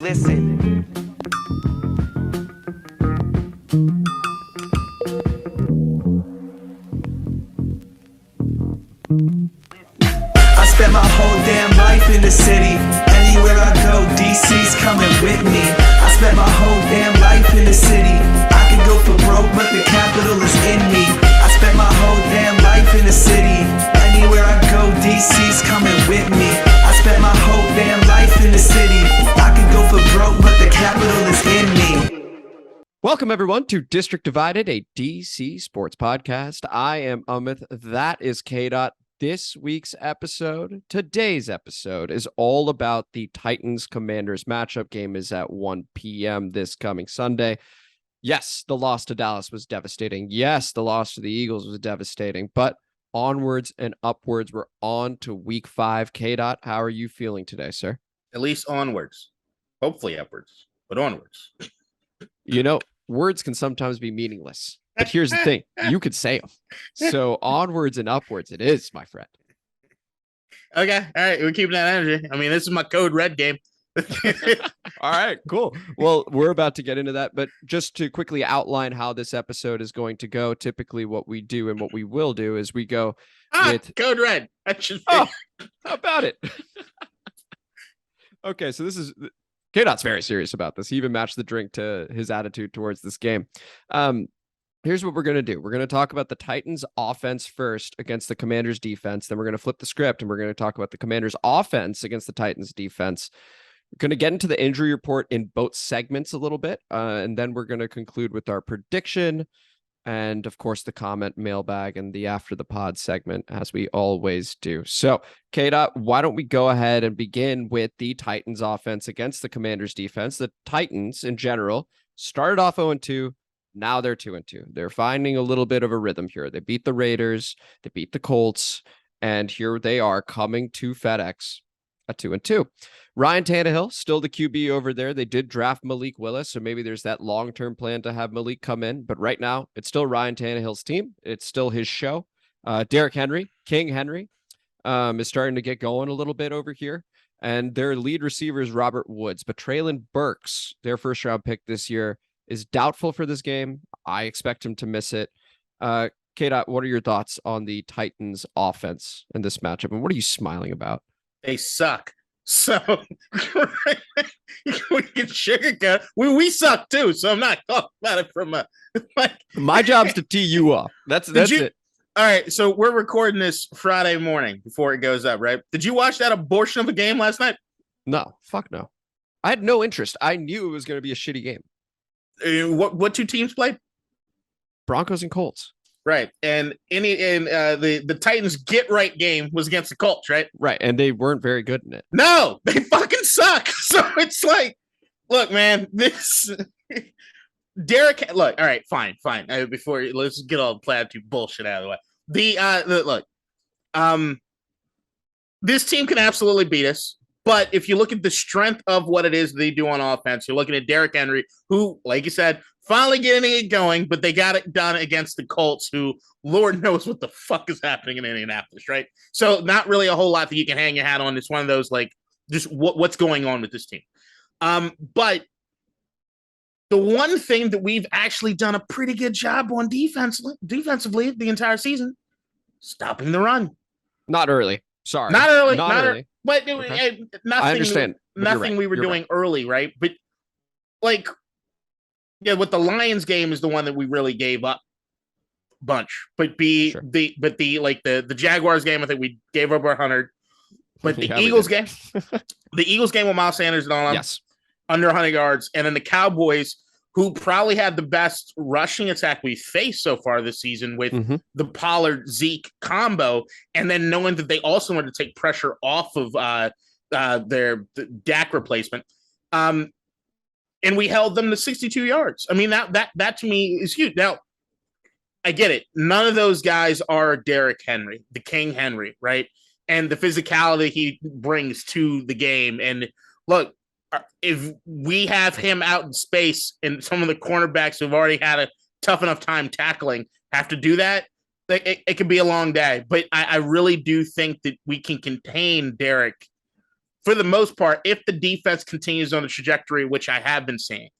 Listen. I spent my whole damn life in the city. Anywhere I go, DC's coming with me. I spent my whole damn life in the city. I could go for broke, but the capital is in me. I spent my whole damn life in the city. Anywhere I go, DC's coming with me. I spent my whole damn life in the city. I could go for broke, but the capital is in me. Welcome, everyone, to District Divided, a DC sports podcast. I am Amit. That is KDot. Today's episode is all about the Titans-Commanders matchup. Game is at 1 p.m. this coming Sunday. Yes, the loss to Dallas was devastating. Yes, the loss to the Eagles was devastating. But onwards and upwards, we're on to week 5. KDot, how are you feeling today, sir? At least onwards. Hopefully upwards, but onwards. You know, words can sometimes be meaningless. But here's the thing, you could say them. So onwards and upwards it is, my friend. Okay, all right, we're keeping that energy. I mean, this is my code red game. All right, cool. Well, we're about to get into that, but just to quickly outline how this episode is going to go, typically what we do and what we will do is we go with... Code red. That should be... Oh, how about it? Okay, so this is... KDot's very serious about this. He even matched the drink to his attitude towards this game. Here's what we're going to do. We're going to talk about the Titans offense first against the Commanders defense. Then we're going to flip the script and we're going to talk about the Commanders offense against the Titans defense. We're going to get into the injury report in both segments a little bit. And then we're going to conclude with our prediction and, of course, the comment mailbag and the after the pod segment, as we always do. So, KDot, why don't we go ahead and begin with the Titans offense against the Commanders defense? The Titans, in general, started off 0-2. Now they're 2-2. They're finding a little bit of a rhythm here. They beat the Raiders, they beat the Colts, and here they are coming to FedEx at 2-2. Ryan Tannehill, still the QB over there. They did draft Malik Willis, so maybe there's that long-term plan to have Malik come in. But right now, it's still Ryan Tannehill's team. It's still his show. Derrick Henry, King Henry, is starting to get going a little bit over here. And their lead receiver is Robert Woods. But Treylon Burks, their first-round pick this year, is doubtful for this game. I expect him to miss it. KDot, what are your thoughts on the Titans offense in this matchup? And what are you smiling about? They suck. So we can sugarcoat. We suck too. So I'm not talking about it from my job's to tee you up. That's it. All right. So we're recording this Friday morning before it goes up, right? Did you watch that abortion of a game last night? No, fuck no. I had no interest. I knew it was going to be a shitty game. What two teams played? Broncos and Colts. Right. And the Titans get right game was against the Colts, right? Right. And they weren't very good in it. No, they fucking suck. So it's like, look, man, this Derrick, look, all right, fine. Before let's get all the platitude bullshit out of the way. This team can absolutely beat us. But if you look at the strength of what it is they do on offense, you're looking at Derrick Henry, who, like you said, finally getting it going, but they got it done against the Colts, who Lord knows what the fuck is happening in Indianapolis, right? So not really a whole lot that you can hang your hat on. It's one of those, like, just what's going on with this team. But the one thing that we've actually done a pretty good job on defensively the entire season, stopping the run. Not early. Sorry. Not early. But okay. Nothing. I understand. Nothing we were doing early, right? But like, yeah, with the Lions game is the one that we really gave up a bunch. But the Jaguars game, I think we gave up our 100. But the Eagles game, the Eagles game with Miles Sanders and all, yes, under 100 yards, and then the Cowboys, who probably had the best rushing attack we faced so far this season with the Pollard-Zeke combo, and then knowing that they also wanted to take pressure off of their Dak replacement. And we held them to 62 yards. I mean, that to me is huge. Now, I get it. None of those guys are Derrick Henry, the King Henry, right? And the physicality he brings to the game. And look, if we have him out in space and some of the cornerbacks who've already had a tough enough time tackling have to do that, it could be a long day. But I really do think that we can contain Derrick for the most part, if the defense continues on the trajectory, which I have been seeing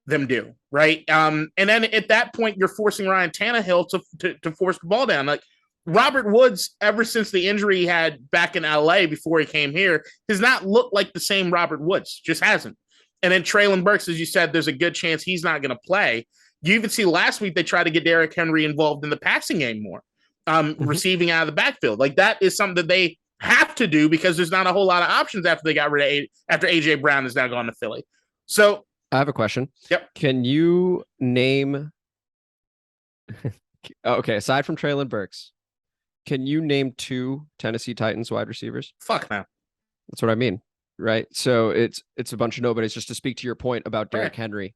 them do, right? And then at that point, you're forcing Ryan Tannehill to force the ball down. Like Robert Woods, ever since the injury he had back in LA before he came here, has not looked like the same Robert Woods, just hasn't. And then Treylon Burks, as you said, there's a good chance he's not going to play. You even see last week they tried to get Derrick Henry involved in the passing game more, receiving out of the backfield. Like that is something that they have to do because there's not a whole lot of options after they got rid of after AJ Brown has now gone to Philly. So I have a question. Yep. Can you name? Okay, aside from Treylon Burks, can you name 2 Tennessee Titans wide receivers? Fuck no. That's what I mean, right? So it's a bunch of nobodies. Just to speak to your point about Derrick Henry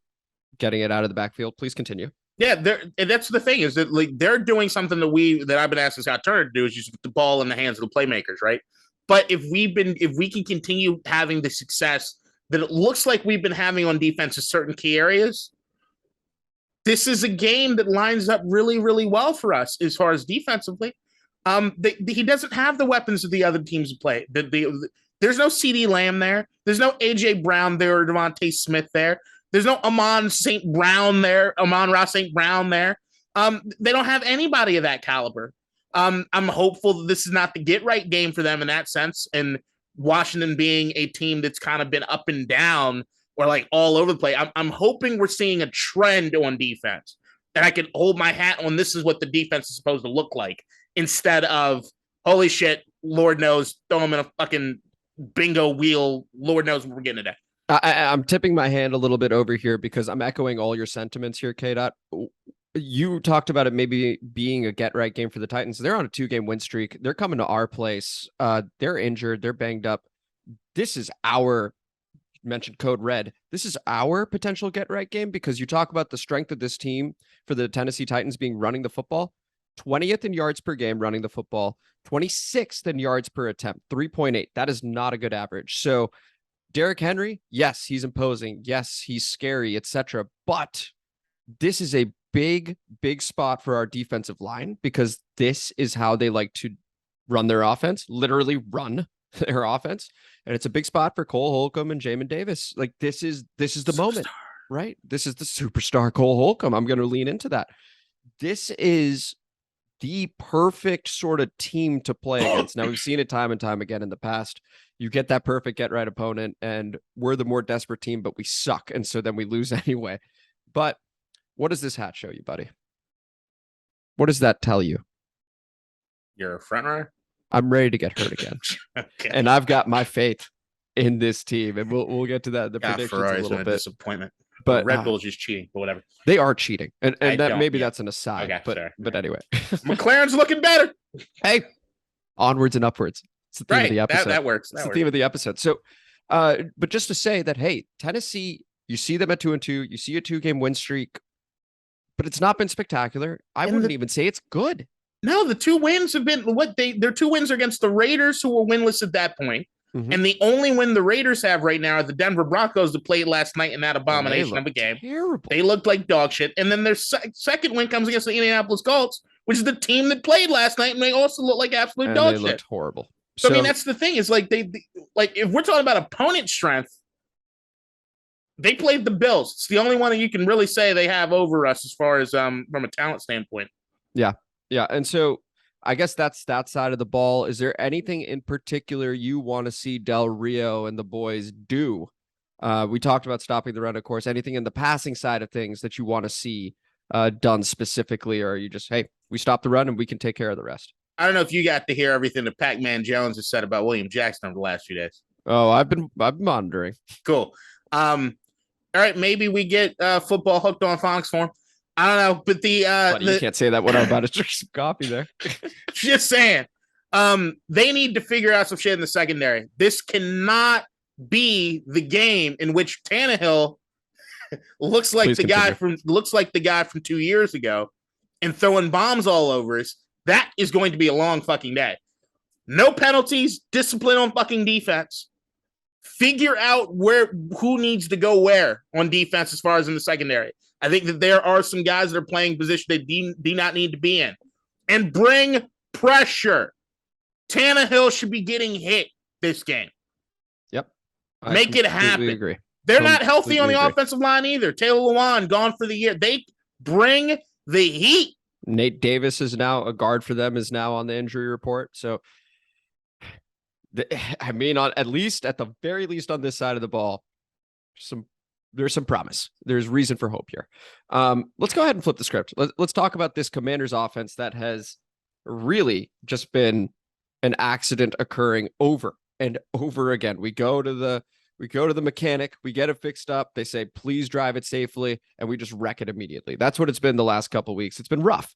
getting it out of the backfield, please continue. Yeah, and that's the thing is that like they're doing something that I've been asking Scott Turner to do is just put the ball in the hands of the playmakers, right? But if we can continue having the success that it looks like we've been having on defense in certain key areas, this is a game that lines up really, really well for us as far as defensively. He doesn't have the weapons that the other teams play. There's no CD Lamb there. There's no AJ Brown there or Devontae Smith there. There's no Amon-Ra St. Brown there. They don't have anybody of that caliber. I'm hopeful that this is not the get right game for them in that sense. And Washington being a team that's kind of been up and down or like all over the place. I'm hoping we're seeing a trend on defense and I can hold my hat on this is what the defense is supposed to look like instead of holy shit, Lord knows, throw them in a fucking bingo wheel. Lord knows what we're getting today. I'm tipping my hand a little bit over here because I'm echoing all your sentiments here, KDot. You talked about it maybe being a get-right game for the Titans. They're on a 2-game win streak. They're coming to our place. They're injured. They're banged up. This is our, mentioned Code Red, this is our potential get-right game because you talk about the strength of this team for the Tennessee Titans being running the football. 20th in yards per game running the football. 26th in yards per attempt. 3.8. That is not a good average. So Derrick Henry, yes, he's imposing. Yes, he's scary, etc. But this is a big spot for our defensive line because this is how they like to run their offense, literally run their offense. And it's a big spot for Cole Holcomb and Jamin Davis. Like this is the superstar moment, right? This is the superstar Cole Holcomb. I'm going to lean into that. This is the perfect sort of team to play against. Now we've seen it time and time again in the past. You get that perfect get right opponent and we're the more desperate team, but we suck. And so then we lose anyway. But what does this hat show you, buddy? What does that tell you? You're a front runner? I'm ready to get hurt again. Okay. And I've got my faith in this team. And we'll get to that. The predictions Ferrari's a little bit. Disappointment. But Red Bull's just cheating, but whatever. They are cheating. And that maybe that's an aside. Okay, but anyway. McLaren's looking better. Hey, onwards and upwards. It's the theme of the episode. That works. It's the theme of the episode. So, but just to say that, hey, Tennessee, you see them at 2-2, you see a 2-game win streak, but it's not been spectacular. I wouldn't even say it's good. No, the 2 wins have been their 2 wins are against the Raiders, who were winless at that point. Mm-hmm. And the only win the Raiders have right now are the Denver Broncos that played last night in that abomination of a game. Terrible. They looked like dog shit. And then their second win comes against the Indianapolis Colts, which is the team that played last night, and they also look like absolute dog shit. They looked horrible. So, I mean, that's the thing is like they like if we're talking about opponent strength, they played the Bills. It's the only one that you can really say they have over us as far as from a talent standpoint. Yeah. And so I guess that's that side of the ball. Is there anything in particular you want to see Del Rio and the boys do? We talked about stopping the run, of course. Anything in the passing side of things that you want to see done specifically, or are you just, hey, we stop the run and we can take care of the rest? I don't know if you got to hear everything that Pac-Man Jones has said about William Jackson over the last few days. Oh, I've been monitoring. Cool. All right, maybe we get football hooked on Fox for him. I don't know, but you can't say that when I'm about to drink some coffee there. Just saying. They need to figure out some shit in the secondary. This cannot be the game in which Tannehill looks like the guy from 2 years ago and throwing bombs all over us. That is going to be a long fucking day. No penalties, discipline on fucking defense. Figure out who needs to go where on defense as far as in the secondary. I think that there are some guys that are playing position they do not need to be in. And bring pressure. Tannehill should be getting hit this game. Make it happen. Agree. They're not healthy on the agree. offensive line either. Taylor Lewan gone for the year. They bring the heat. Nate Davis is now a guard for them, is now on the injury report. So, I mean, at the very least on this side of the ball, there's some promise. There's reason for hope here. Let's go ahead and flip the script. Let's talk about this Commanders offense that has really just been an accident occurring over and over again. We go to the mechanic, we get it fixed up. They say, please drive it safely. And we just wreck it immediately. That's what it's been the last couple of weeks. It's been rough,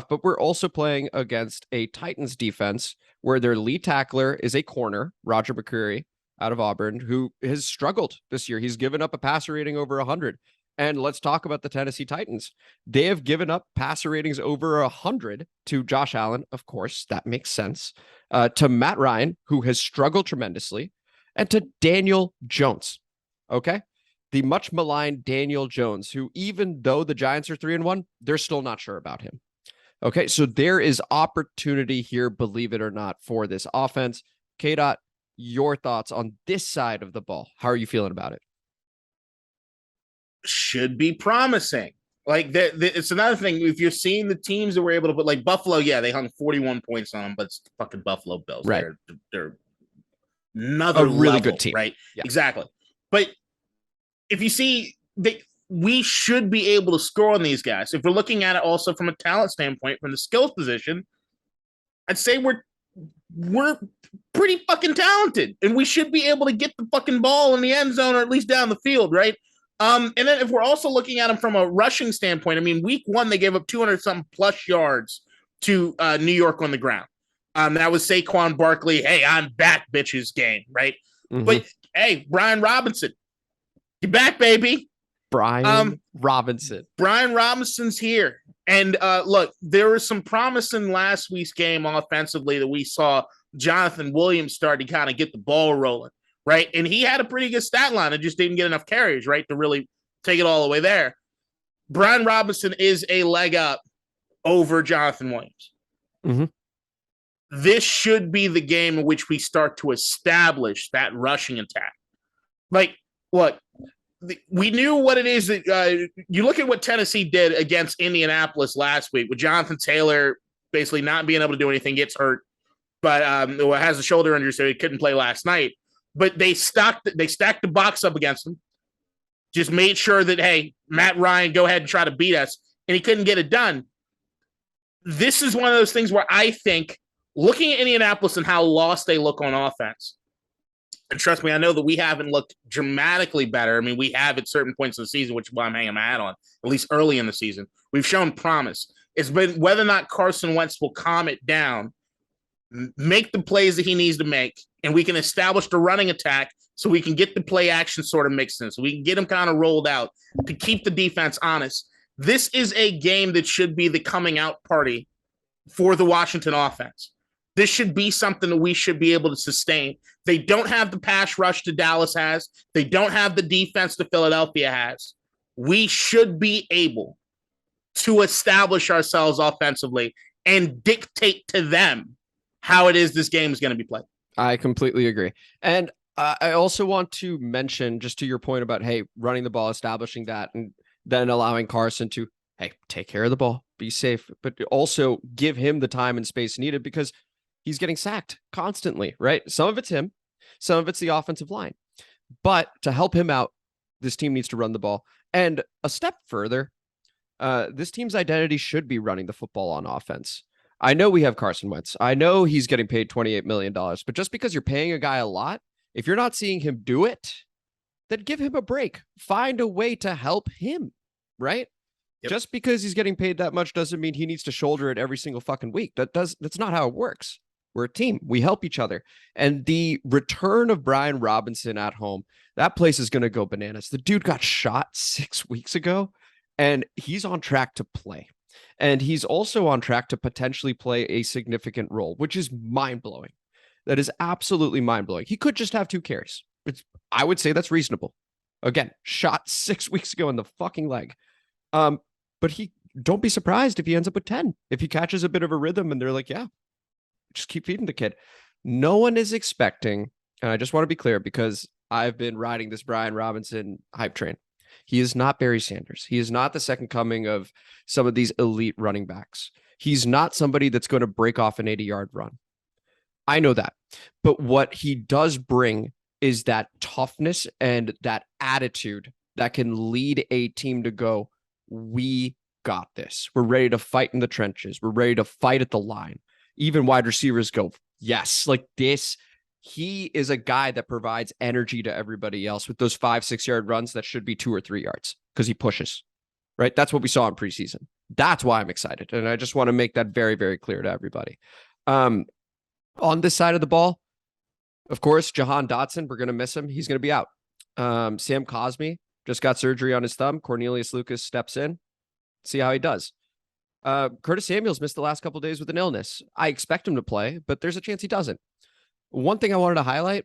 but we're also playing against a Titans defense where their lead tackler is a corner, Roger McCreary out of Auburn, who has struggled this year. He's given up a passer rating over 100. And let's talk about the Tennessee Titans. They have given up passer ratings over 100 to Josh Allen. Of course, that makes sense. To Matt Ryan, who has struggled tremendously, and to Daniel Jones. Okay. The much maligned Daniel Jones, who, even though the Giants are 3-1, they're still not sure about him. Okay. So there is opportunity here, believe it or not, for this offense. KDot, your thoughts on this side of the ball. How are you feeling about it? Should be promising. Like it's another thing. If you're seeing the teams that were able to put, like Buffalo, yeah, they hung 41 points on them, but it's the fucking Buffalo Bills. Right. They're another really level, good team. Right. Yeah. Exactly. But if you see we should be able to score on these guys. If we're looking at it also from a talent standpoint, from the skills position, I'd say we're pretty fucking talented, and we should be able to get the fucking ball in the end zone or at least down the field. Right. And then if we're also looking at them from a rushing standpoint, I mean, week 1, they gave up 200-something plus yards to New York on the ground. That was Saquon Barkley. Hey, I'm back, bitches game, right? Mm-hmm. But hey, Brian Robinson, you back, baby. Brian Robinson's here. And look, there was some promise in last week's game offensively that we saw Jonathan Williams start to kind of get the ball rolling. Right. And he had a pretty good stat line and just didn't get enough carries, right, to really take it all the way there. Brian Robinson is a leg up over Jonathan Williams. Mm-hmm. This should be the game in which we start to establish that rushing attack. Like, look, we knew what it is that you look at what Tennessee did against Indianapolis last week with Jonathan Taylor basically not being able to do anything, gets hurt, but has a shoulder injury, so he couldn't play last night. But they stacked the box up against him, just made sure that, hey, Matt Ryan, go ahead and try to beat us, and he couldn't get it done. This is one of those things where I think, looking at Indianapolis and how lost they look on offense, and trust me, I know that we haven't looked dramatically better. I mean, we have at certain points of the season, which is why I'm hanging my hat on, at least early in the season. We've shown promise. It's been whether or not Carson Wentz will calm it down, make the plays that he needs to make, and we can establish the running attack so we can get the play action sort of mixed in, so we can get them kind of rolled out to keep the defense honest. This is a game that should be the coming out party for the Washington offense. This should be something that we should be able to sustain. They don't have the pass rush that Dallas has. They don't have the defense that Philadelphia has. We should be able to establish ourselves offensively and dictate to them how it is this game is going to be played. I completely agree. And I also want to mention, just to your point about, hey, running the ball, establishing that, and then allowing Carson to, hey, take care of the ball, be safe, but also give him the time and space needed because he's getting sacked constantly, right? Some of it's him, some of it's the offensive line. But to help him out, this team needs to run the ball. And a step further, this team's identity should be running the football on offense. I know we have Carson Wentz. I know he's getting paid $28 million, but just because you're paying a guy a lot, if you're not seeing him do it, then give him a break. Find a way to help him, right? Yep. Just because he's getting paid that much doesn't mean he needs to shoulder it every single fucking week. That's not how it works. We're a team. We help each other. And the return of Brian Robinson at home, that place is going to go bananas. The dude got shot 6 weeks ago, and he's on track to play. And he's also on track to potentially play a significant role, which is mind-blowing. That is absolutely mind-blowing. He could just have 2 carries. I would say that's reasonable. Again, shot 6 weeks ago in the fucking leg. But don't be surprised if he ends up with 10. If he catches a bit of a rhythm and they're like, yeah, just keep feeding the kid. No one is expecting, and I just want to be clear because I've been riding this Brian Robinson hype train. He is not Barry Sanders. He is not the second coming of some of these elite running backs. He's not somebody that's going to break off an 80-yard run. I know that. But what he does bring is that toughness and that attitude that can lead a team to go, we got this. We're ready to fight in the trenches. We're ready to fight at the line. Even wide receivers go, yes, like this. He is a guy that provides energy to everybody else with those 5-6 yard runs that should be 2 or 3 yards because he pushes, right? That's what we saw in preseason. That's why I'm excited. And I just want to make that very, very clear to everybody. On this side of the ball, of course, Jahan Dotson, we're going to miss him. He's going to be out. Sam Cosmi just got surgery on his thumb. Cornelius Lucas steps in. See how he does. Curtis Samuel's missed the last couple of days with an illness. I expect him to play, but there's a chance he doesn't. One thing I wanted to highlight,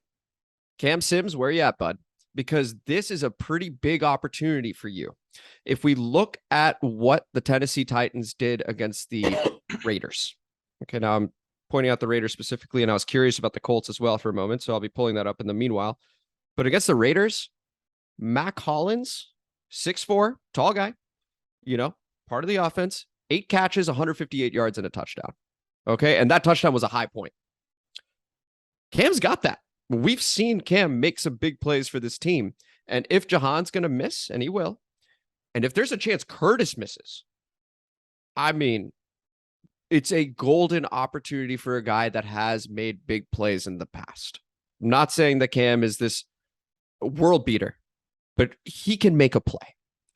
Cam Sims, where you at, bud? Because this is a pretty big opportunity for you. If we look at what the Tennessee Titans did against the Raiders. Okay, now I'm pointing out the Raiders specifically, and I was curious about the Colts as well for a moment, so I'll be pulling that up in the meanwhile. But against the Raiders, Mac Hollins, 6'4", tall guy, part of the offense, 8 catches, 158 yards, and a touchdown. Okay, and that touchdown was a high point. Cam's got that. We've seen Cam make some big plays for this team. And if Jahan's going to miss, and he will, and if there's a chance Curtis misses, I mean, it's a golden opportunity for a guy that has made big plays in the past. I'm not saying that Cam is this world beater, but he can make a play.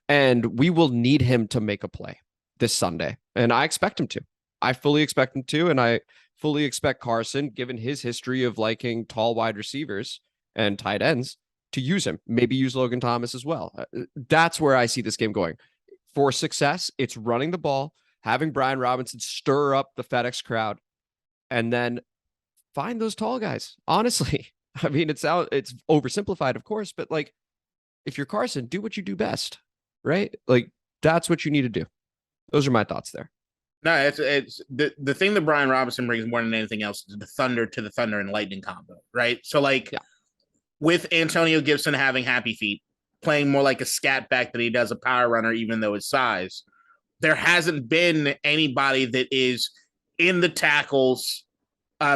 And we will need him to make a play this Sunday. And I expect him to. I fully expect him to. And I fully expect Carson, given his history of liking tall wide receivers and tight ends, to use him. Maybe use Logan Thomas as well. That's where I see this game going. For success, it's running the ball, having Brian Robinson stir up the FedEx crowd, and then find those tall guys. Honestly, I mean, it's oversimplified, of course, but like, if you're Carson, do what you do best, right? Like, that's what you need to do. Those are my thoughts there. No, it's the thing that Brian Robinson brings more than anything else is the thunder to the thunder and lightning combo, right? So with Antonio Gibson having happy feet, playing more like a scat back than he does a power runner, even though his size, there hasn't been anybody that is in the tackles,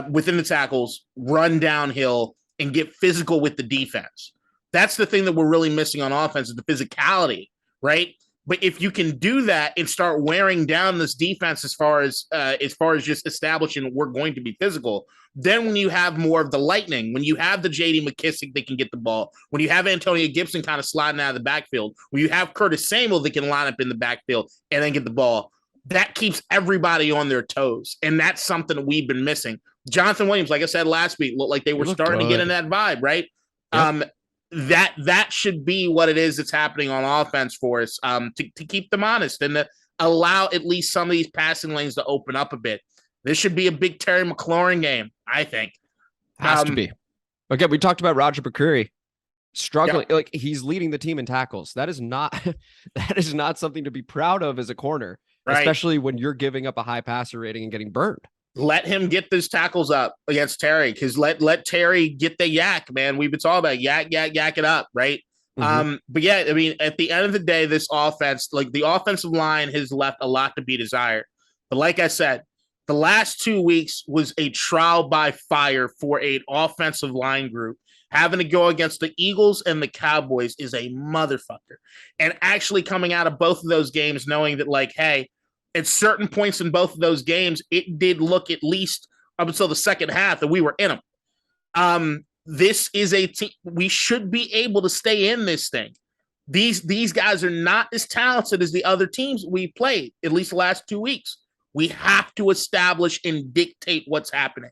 within the tackles, run downhill and get physical with the defense. That's the thing that we're really missing on offense is the physicality, right? But if you can do that and start wearing down this defense as far as just establishing we're going to be physical, then when you have more of the lightning, when you have the J.D. McKissick that can get the ball, when you have Antonio Gibson kind of sliding out of the backfield, when you have Curtis Samuel that can line up in the backfield and then get the ball, that keeps everybody on their toes. And that's something that we've been missing. Jonathan Williams, like I said last week, looked like they were starting to get in that vibe, right? Yep. That should be what it is that's happening on offense for us, to keep them honest and to allow at least some of these passing lanes to open up a bit. This should be a big Terry McLaurin game, I think. Has to be. Again, we talked about Roger McCreary struggling. Yep. Like, he's leading the team in tackles. That is not something to be proud of as a corner, right? Especially when you're giving up a high passer rating and getting burned. Let him get those tackles up against Terry, because let Terry get the yak, man. We've been talking about yak it up, right? Mm-hmm. But yeah, I mean, at the end of the day, this offense, like the offensive line, has left a lot to be desired. But like I said, the last 2 weeks was a trial by fire for an offensive line group. Having to go against the Eagles and the Cowboys is a motherfucker. And actually coming out of both of those games knowing that, like, hey, at certain points in both of those games, it did look, at least up until the second half, that we were in them. This is a team. We should be able to stay in this thing. These guys are not as talented as the other teams we played, at least the last 2 weeks. We have to establish and dictate what's happening.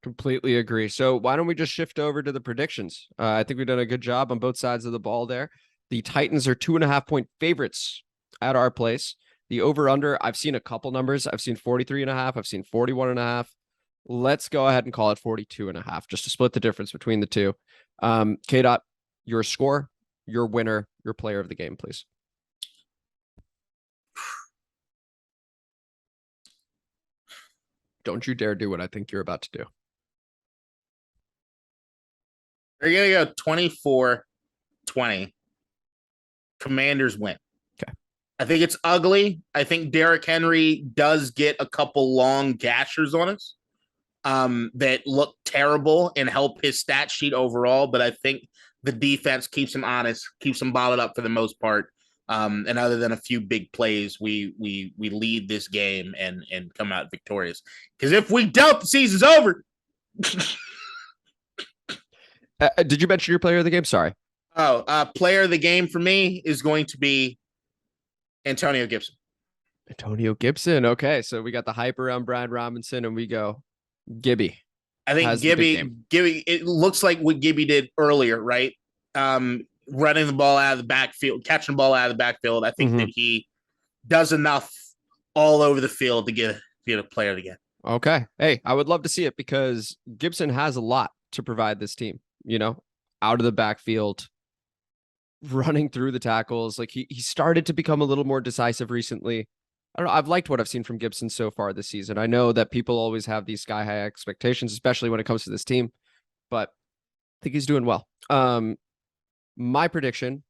Completely agree. So why don't we just shift over to the predictions? I think we've done a good job on both sides of the ball there. The Titans are 2.5-point favorites at our place. The over-under, I've seen a couple numbers. I've seen 43.5. I've seen 41.5. Let's go ahead and call it 42.5, just to split the difference between the two. KDot, your score, your winner, your player of the game, please. Don't you dare do what I think you're about to do. They're going to go 24-20. Commanders win. Okay. I think it's ugly. I think Derrick Henry does get a couple long gashers on us that look terrible and help his stat sheet overall. But I think the defense keeps him honest, keeps him bottled up for the most part. And other than a few big plays, we lead this game and come out victorious. Because if we don't, the season's over. Did you mention your player of the game? Sorry. Player of the game for me is going to be Antonio Gibson. Antonio Gibson. Okay, so we got the hype around Brian Robinson, and we go Gibby. I think Gibby. It looks like what Gibby did earlier, right? Running the ball out of the backfield, catching the ball out of the backfield. I think that he does enough all over the field to get a player of the game. Okay. Hey, I would love to see it because Gibson has a lot to provide this team. You know, out of the backfield, running through the tackles. Like he started to become a little more decisive recently. I don't know. I've liked what I've seen from Gibson so far this season. I know that people always have these sky high expectations, especially when it comes to this team, but I think he's doing well. My prediction,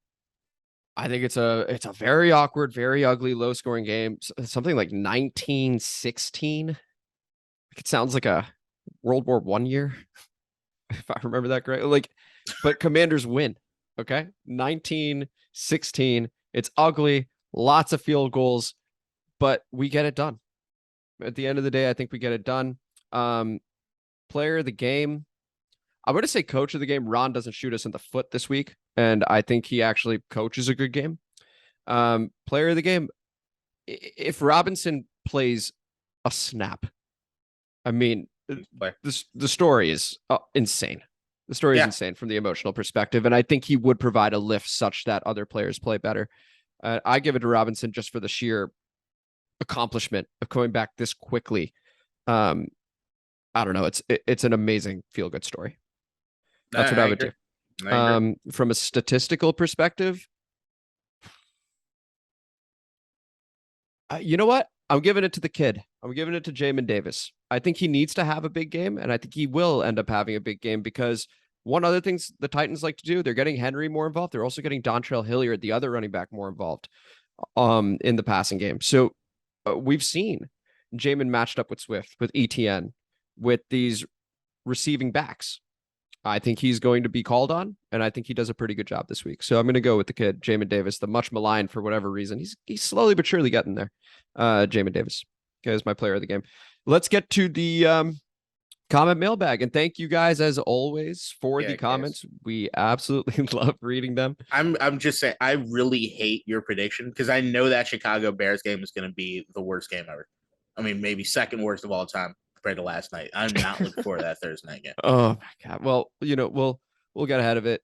I think it's a very awkward, very ugly, low scoring game. Something like 1916. It sounds like a World War I year, if I remember that correctly. But Commanders win. Okay. 1916. It's ugly, lots of field goals, but we get it done. At the end of the day, I think we get it done. Player of the game, I'm going to say coach of the game. Ron doesn't shoot us in the foot this week, and I think he actually coaches a good game. Player of the game, if Robinson plays a snap, I mean, the story is insane. The story is insane from the emotional perspective, and I think he would provide a lift such that other players play better. I give it to Robinson just for the sheer accomplishment of coming back this quickly. I don't know. It's an amazing feel-good story. That's what I would do. From a statistical perspective, you know what? I'm giving it to the kid. I'm giving it to Jamin Davis. I think he needs to have a big game, and I think he will end up having a big game because one other thing the Titans like to do, they're getting Henry more involved. They're also getting Dontrell Hilliard, the other running back, more involved in the passing game. So we've seen Jamin matched up with Swift, with ETN, with these receiving backs. I think he's going to be called on, and I think he does a pretty good job this week. So I'm going to go with the kid, Jamin Davis, the much maligned for whatever reason. He's slowly but surely getting there. Jamin Davis is my player of the game. Let's get to the comment mailbag, and thank you guys as always for the comments. We absolutely love reading them. I'm just saying, I really hate your prediction because I know that Chicago Bears game is going to be the worst game ever. I mean, maybe second worst of all time compared to last night. I'm not looking forward to that Thursday night game. Oh my God. Well, you know, we'll get ahead of it.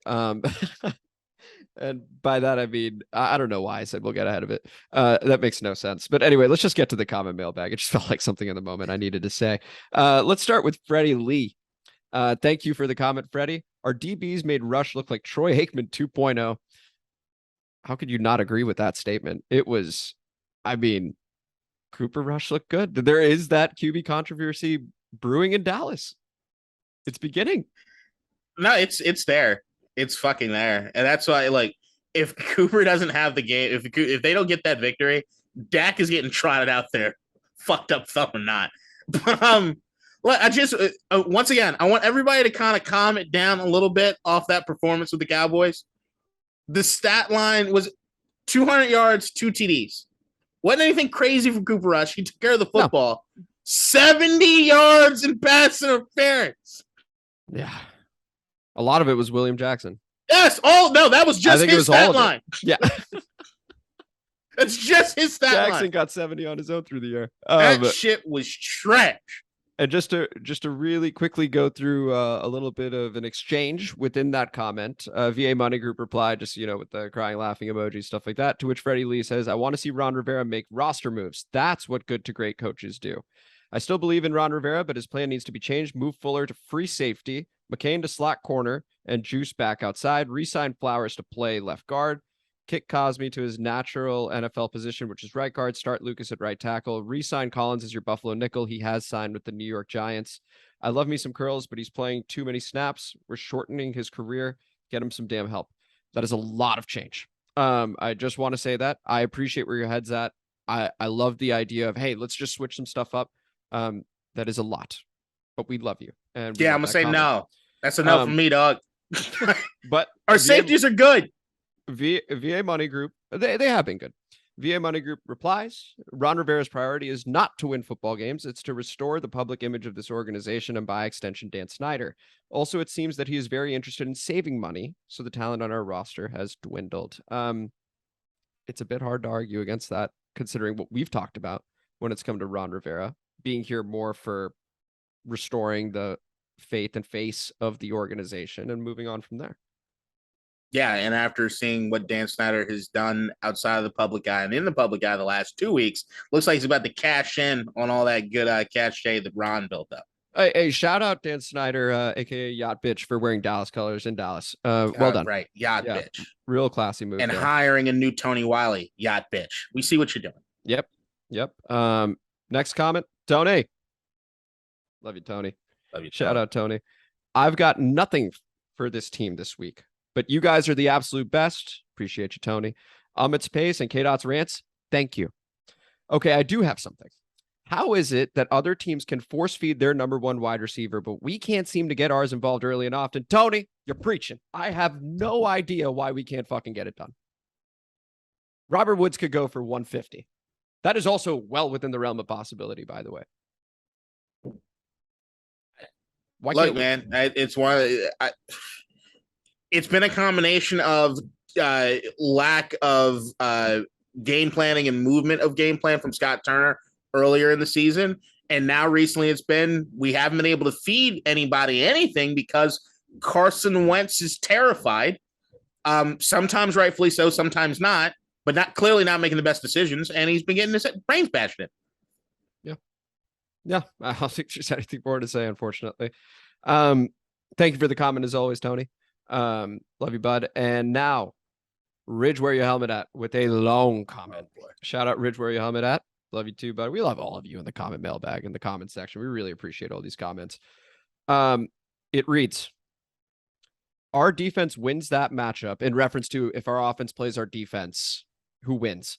And by that, I mean, I don't know why I said we'll get ahead of it. That makes no sense. But anyway, let's just get to the comment mailbag. It just felt like something in the moment I needed to say. Let's start with Freddie Lee. Thank you for the comment, Freddie. Our DBs made Rush look like Troy Aikman 2.0. How could you not agree with that statement? It was, I mean, Cooper Rush looked good. There is that QB controversy brewing in Dallas. It's beginning. No, it's there. It's fucking there. And that's why, like, if Cooper doesn't have the game, if they don't get that victory, Dak is getting trotted out there, fucked up thumb or not. But I just once again, I want everybody to kind of calm it down a little bit off that performance with the Cowboys. The stat line was 200 yards, 2 TDs. Wasn't anything crazy from Cooper Rush. He took care of the football. No. 70 yards in pass interference. Yeah. A lot of it was William Jackson. Yes. Oh, no, that was just his stat line. Yeah. It's just his stat line. Jackson got 70 on his own through the year. That shit was trash. And just to really quickly go through a little bit of an exchange within that comment, VA Money Group replied just, you know, with the crying, laughing emoji, stuff like that, to which Freddie Lee says, I want to see Ron Rivera make roster moves. That's what good to great coaches do. I still believe in Ron Rivera, but his plan needs to be changed. Move Fuller to free safety, McCain to slot corner, and Juice back outside. Re-sign Flowers to play left guard. kick Cosme to his natural NFL position, which is right guard. Start Lucas at right tackle. Re-sign Collins as your Buffalo nickel. He has signed with the New York Giants. I love me some curls, but he's playing too many snaps. We're shortening his career. Get him some damn help. That is a lot of change. I just want to say that. I appreciate where your head's at. I love the idea of, hey, let's just switch some stuff up. That is a lot, but we love you. And I'm gonna say no. That's enough for me, dog. But our safeties are good. VA Money Group, they have been good. VA Money Group replies, Ron Rivera's priority is not to win football games. It's to restore the public image of this organization and by extension, Dan Snyder. Also, it seems that he is very interested in saving money. So the talent on our roster has dwindled. It's a bit hard to argue against that, considering what we've talked about when it's come to Ron Rivera being here more for restoring the faith and face of the organization and moving on from there. Yeah, and after seeing what Dan Snyder has done outside of the public eye and in the public eye the last 2 weeks, looks like he's about to cash in on all that good cachet that Ron built up. Hey, shout out Dan Snyder, aka Yacht Bitch, for wearing Dallas colors in Dallas. Well done. Right, Yacht Bitch. Real classy move. And there. hiring a new Tony Wiley, Yacht Bitch. We see what you're doing. Yep. Next comment, Tony. Love you, Tony. Love you. Shout out, Tony. I've got nothing for this team this week, but you guys are the absolute best. Appreciate you, Tony. Amit's pace and KDot's rants. Thank you. Okay, I do have something. How is it that other teams can force feed their number one wide receiver, but we can't seem to get ours involved early and often? Tony, you're preaching. I have no idea why we can't fucking get it done. Robert Woods could go for 150. That is also well within the realm of possibility, by the way. Why Look, man, it's it's been a combination of lack of game planning and movement of game plan from Scott Turner earlier in the season. And now recently we haven't been able to feed anybody anything because Carson Wentz is terrified. Sometimes rightfully so, sometimes not, but clearly not making the best decisions. And he's been getting his brains bashed in. Yeah, I don't think there's anything more to say, unfortunately. Thank you for the comment as always, Tony. Love you, bud. And now, Ridge, wear your helmet at with a long comment. Shout out, Ridge, wear your helmet at. Love you too, bud. We love all of you in the comment mailbag in the comment section. We really appreciate all these comments. It reads, our defense wins that matchup in reference to if our offense plays our defense, who wins?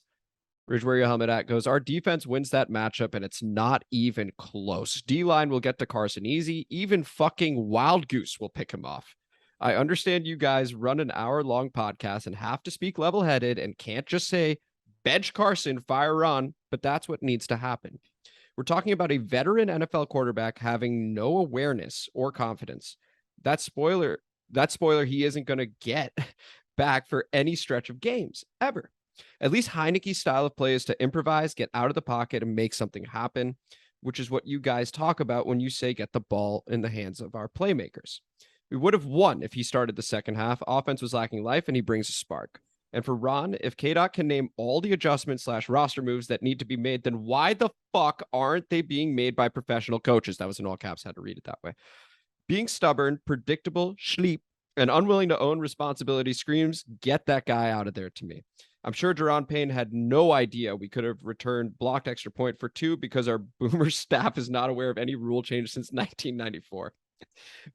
Ridge, where your helmet at goes, our defense wins that matchup, and it's not even close. D-line will get to Carson easy. Even fucking Wild Goose will pick him off. I understand you guys run an hour-long podcast and have to speak level-headed and can't just say, bench Carson, fire Ron, but that's what needs to happen. We're talking about a veteran NFL quarterback having no awareness or confidence. That spoiler he isn't going to get back for any stretch of games, ever. At least Heineke's style of play is to improvise, get out of the pocket, and make something happen, which is what you guys talk about when you say get the ball in the hands of our playmakers. We would have won if he started the second half. Offense was lacking life, and he brings a spark. And for Ron, if KDot can name all the adjustments / roster moves that need to be made, then why the fuck aren't they being made by professional coaches? That was in all caps. Had to read it that way. Being stubborn, predictable, sleep, and unwilling to own responsibility screams, get that guy out of there to me. I'm sure Deron Payne had no idea we could have returned blocked extra point for 2 because our boomer staff is not aware of any rule change since 1994.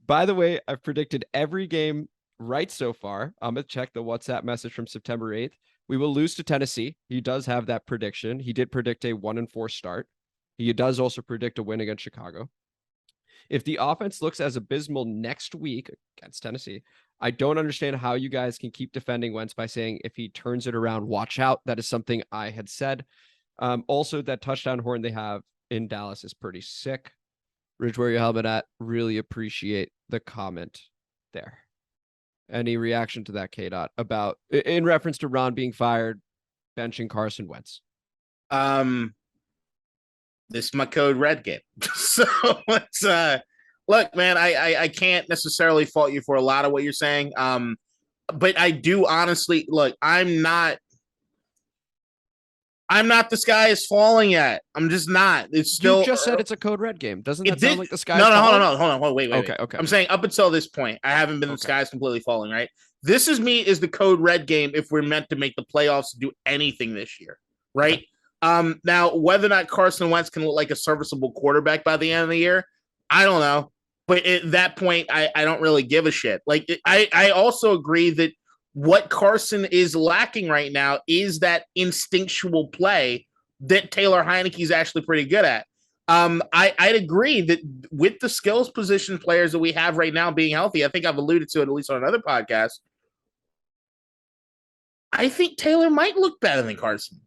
By the way, I've predicted every game right so far. I'm going to check the WhatsApp message from September 8th. We will lose to Tennessee. He does have that prediction. He did predict a 1-4 start. He does also predict a win against Chicago. If the offense looks as abysmal next week against Tennessee, I don't understand how you guys can keep defending Wentz by saying if he turns it around, watch out. That is something I had said. Also, that touchdown horn they have in Dallas is pretty sick. Ridge, where your helmet at? Really appreciate the comment there. Any reaction to that, KDot, about in reference to Ron being fired, benching Carson Wentz? This is my code red game. So let's look, man, I can't necessarily fault you for a lot of what you're saying. But I do honestly look, I'm not the sky is falling yet. I'm just not. It's still. You just said it's a code red game. Doesn't that sound like the sky? No, hold on. Wait. Okay. I'm saying up until this point, I haven't been the sky is completely falling, right? This is the code red game if we're meant to make the playoffs, do anything this year, right? Now, whether or not Carson Wentz can look like a serviceable quarterback by the end of the year, I don't know. But at that point, I don't really give a shit. Like, I also agree that what Carson is lacking right now is that instinctual play that Taylor Heineke is actually pretty good at. I'd agree that with the skills position players that we have right now being healthy, I think I've alluded to it at least on another podcast, I think Taylor might look better than Carson.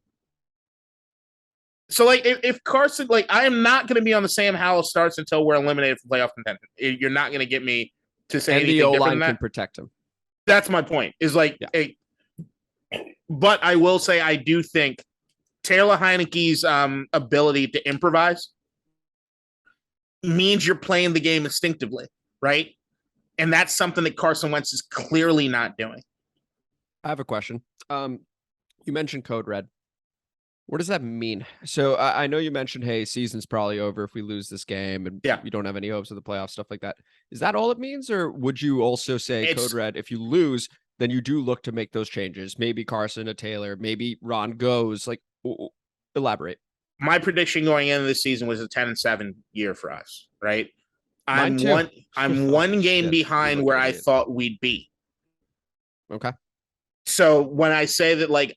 So, like, if Carson, like, I am not going to be on the Sam Howell starts until we're eliminated from playoff contention. You're not going to get me to say anything different than that. And the O-line can protect him. That's my point. Is like, but I will say I do think Taylor Heineke's ability to improvise means you're playing the game instinctively, right? And that's something that Carson Wentz is clearly not doing. I have a question. You mentioned code red. What does that mean? So I know you mentioned, hey, season's probably over if we lose this game and you don't have any hopes of the playoffs, stuff like that. Is that all it means? Or would you also say code red, if you lose, then you do look to make those changes? Maybe Carson to Taylor, maybe Ron goes, like, elaborate. My prediction going into this season was a 10-7 year for us, right? I'm one game behind where I thought we'd be. Okay. So when I say that, like,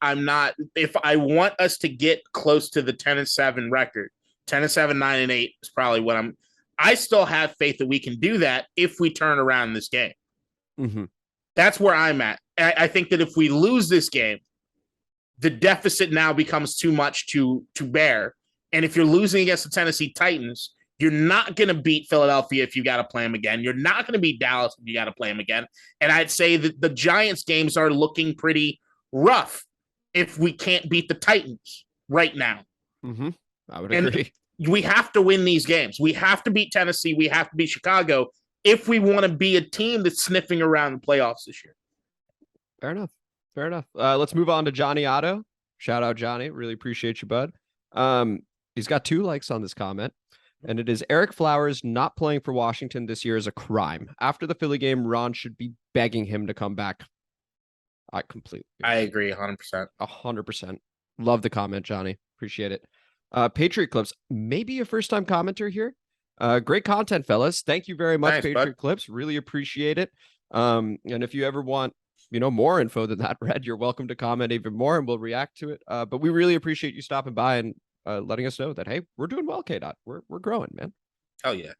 if I want us to get close to the 10-7 record, 10-7, 9-8 is probably what I still have faith that we can do that if we turn around this game. Mm-hmm. That's where I'm at. I think that if we lose this game, the deficit now becomes too much to bear. And if you're losing against the Tennessee Titans, you're not going to beat Philadelphia if you got to play them again. You're not going to beat Dallas if you got to play them again. And I'd say that the Giants games are looking pretty rough if we can't beat the Titans right now. Mm-hmm. I would agree. We have to win these games. We have to beat Tennessee. We have to beat Chicago if we want to be a team that's sniffing around the playoffs this year. Fair enough. Let's move on to Johnny Otto. Shout out, Johnny. Really appreciate you, bud. He's got 2 likes on this comment. And it is Eric Flowers not playing for Washington this year is a crime. After the Philly game, Ron should be begging him to come back. I agree 100%. 100%. Love the comment, Johnny. Appreciate it. Patriot Clips, maybe a first-time commenter here. Great content, fellas. Thank you very much, Patriot bud. Clips. Really appreciate it. And if you ever want, more info than that, Red, you're welcome to comment even more and we'll react to it. But we really appreciate you stopping by and letting us know that, hey, we're doing well, KDot. We're growing, man. Hell yeah.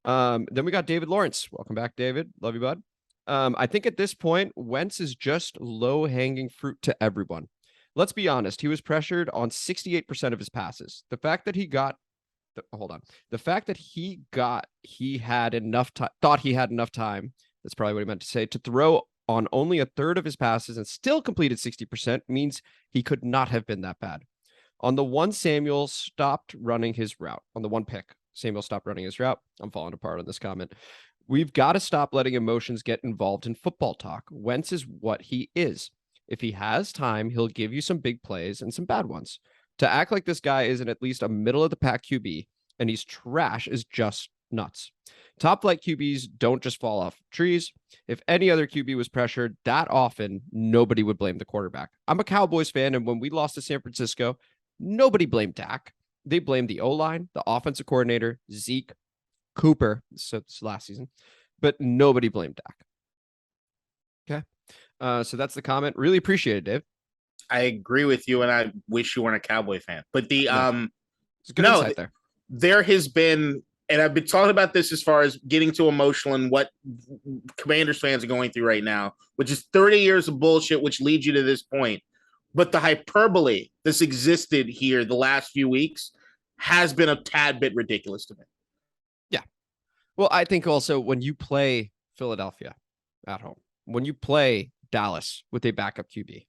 Then we got David Lawrence. Welcome back, David. Love you, bud. I think at this point, Wentz is just low-hanging fruit to everyone. Let's be honest. He was pressured on 68% of his passes. The fact that he had enough time, thought he had enough time, that's probably what he meant to say, to throw on only a third of his passes and still completed 60% means he could not have been that bad. On the one, Samuel stopped running his route. On the one pick, Samuel stopped running his route. I'm falling apart on this comment. We've got to stop letting emotions get involved in football talk. Wentz is what he is. If he has time, he'll give you some big plays and some bad ones. To act like this guy isn't at least a middle-of-the-pack QB and he's trash is just nuts. Top-flight QBs don't just fall off trees. If any other QB was pressured that often, nobody would blame the quarterback. I'm a Cowboys fan, and when we lost to San Francisco, nobody blamed Dak. They blamed the O-line, the offensive coordinator, Zeke, Cooper. So it's last season, but nobody blamed Dak. Okay. So that's the comment. Really appreciate it, Dave. I agree with you, and I wish you weren't a Cowboy fan. But it's a good insight there. There has been, and I've been talking about this as far as getting too emotional and what Commanders fans are going through right now, which is 30 years of bullshit, which leads you to this point. But the hyperbole that's existed here the last few weeks has been a tad bit ridiculous to me. Yeah. Well, I think also when you play Philadelphia at home, when you play Dallas with a backup QB,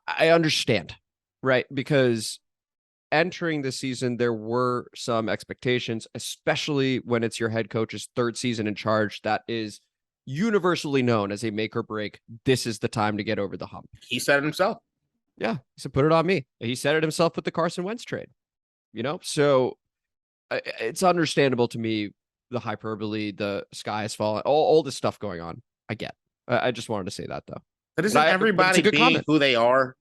I understand, right? Because entering the season, there were some expectations, especially when it's your head coach's 3rd season in charge. That is universally known as a make or break. This is the time to get over the hump. He said it himself. Yeah, he said, put it on me. He said it himself with the Carson Wentz trade, so it's understandable to me, the hyperbole, the sky is falling, all this stuff going on. I get, I just wanted to say that though. But isn't everybody being comment. Who they are?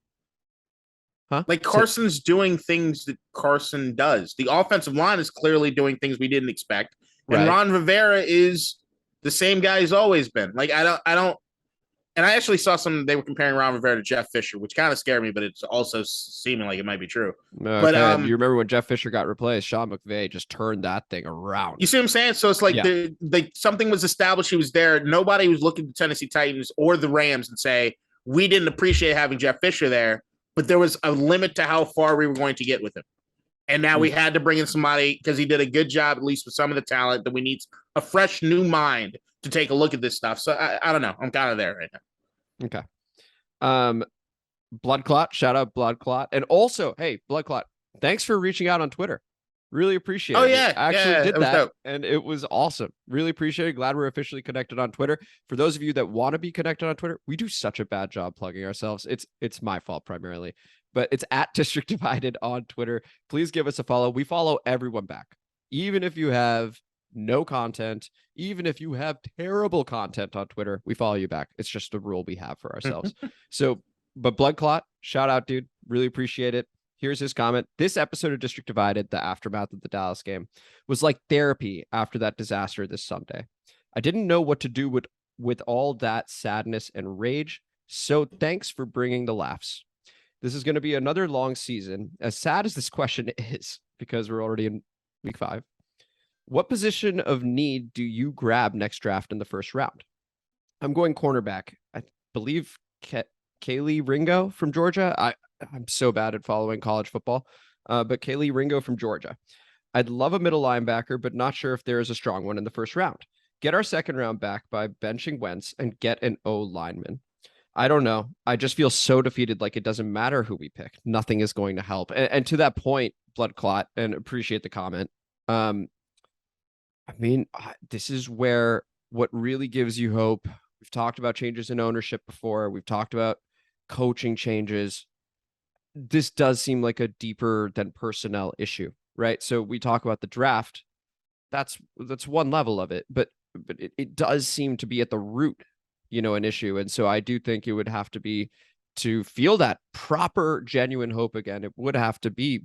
Huh? Like Carson's doing things that Carson does. The offensive line is clearly doing things we didn't expect. And right. Ron Rivera is the same guy he's always been. Like, I don't, and I actually saw they were comparing Ron Rivera to Jeff Fisher, which kind of scared me, but it's also seeming like it might be true. Okay. But you remember when Jeff Fisher got replaced, Sean McVay just turned that thing around. You see what I'm saying? So it's like something was established. He was there. Nobody was looking at the Tennessee Titans or the Rams and say, we didn't appreciate having Jeff Fisher there, but there was a limit to how far we were going to get with him. And now we had to bring in somebody because he did a good job, at least with some of the talent, that we need a fresh new mind to take a look at this stuff. So I don't know. I'm kind of there right now. Okay. Blood Clot, shout out Blood Clot. And also, hey, Blood Clot, thanks for reaching out on Twitter. Really appreciate it. Oh, yeah. I actually did that. Dope. And it was awesome. Really appreciate it. Glad we're officially connected on Twitter. For those of you that want to be connected on Twitter, we do such a bad job plugging ourselves. It's my fault primarily. But it's at District Divided on Twitter. Please give us a follow. We follow everyone back. Even if you have no content, even if you have terrible content on Twitter, we follow you back. It's just a rule we have for ourselves. But Blood Clot, shout out, dude. Really appreciate it. Here's his comment. This episode of District Divided, the aftermath of the Dallas game, was like therapy after that disaster this Sunday. I didn't know what to do with all that sadness and rage. So thanks for bringing the laughs. This is going to be another long season. As sad as this question is, because we're already in week 5, what position of need do you grab next draft in the first round? I'm going cornerback. I believe Kaylee Ringo from Georgia. I'm so bad at following college football, but Kaylee Ringo from Georgia. I'd love a middle linebacker, but not sure if there is a strong one in the first round. Get our second round back by benching Wentz and get an O lineman. I don't know. I just feel so defeated. Like it doesn't matter who we pick. Nothing is going to help. And to that point, Blood Clot, and appreciate the comment. I mean, this is where what really gives you hope. We've talked about changes in ownership before. We've talked about coaching changes. This does seem like a deeper than personnel issue, right? So we talk about the draft. That's one level of it, but it does seem to be at the root, an issue. And so I do think it would have to be, to feel that proper, genuine hope again, it would have to be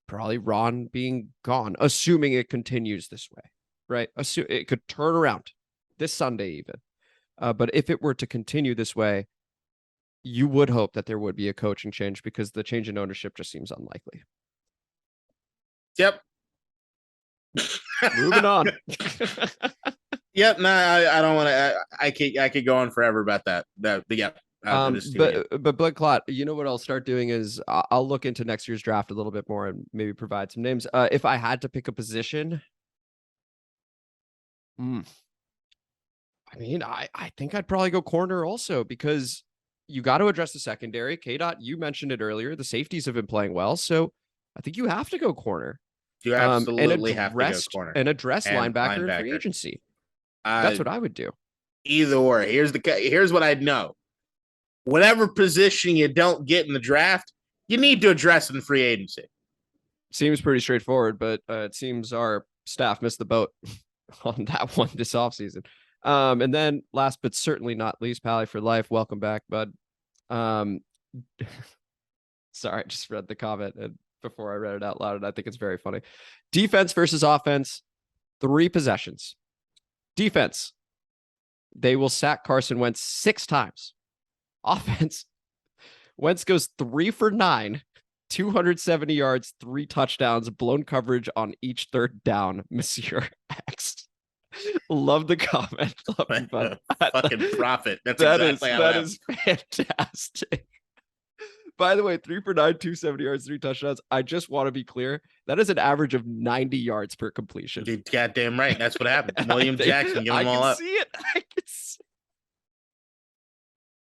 probably Ron being gone, assuming it continues this way, right? It could turn around this Sunday even. But if it were to continue this way, you would hope that there would be a coaching change because the change in ownership just seems unlikely. Yep. Moving on. Yep. No, I don't want to. I could go on forever about that. Yep. But Blood Clot, you know what I'll start doing is I'll look into next year's draft a little bit more and maybe provide some names. If I had to pick a position, I mean, I think I'd probably go corner also, because you got to address the secondary. KDot, you mentioned it earlier. The safeties have been playing well, so I think you have to go corner. You absolutely have to go corner and address linebacker in free agency. That's what I would do. Either or. Here's what I'd know. Whatever position you don't get in the draft, you need to address in free agency. Seems pretty straightforward, but it seems our staff missed the boat on that one this offseason. And then last but certainly not least, Pally for life. Welcome back, bud. Sorry, I just read the comment and before I read it out loud, and I think it's very funny. Defense versus offense, 3 possessions. Defense, they will sack Carson Wentz 6 times. Offense, Wentz goes 3 for 9, 270 yards, 3 touchdowns, blown coverage on each third down. Monsieur X. Love the comment. Love it, fucking profit. That is fantastic. By the way, 3 for 9, 270 yards, 3 touchdowns. I just want to be clear. That is an average of 90 yards per completion. You're goddamn right. That's what happened. William Jackson, give them all up. I can see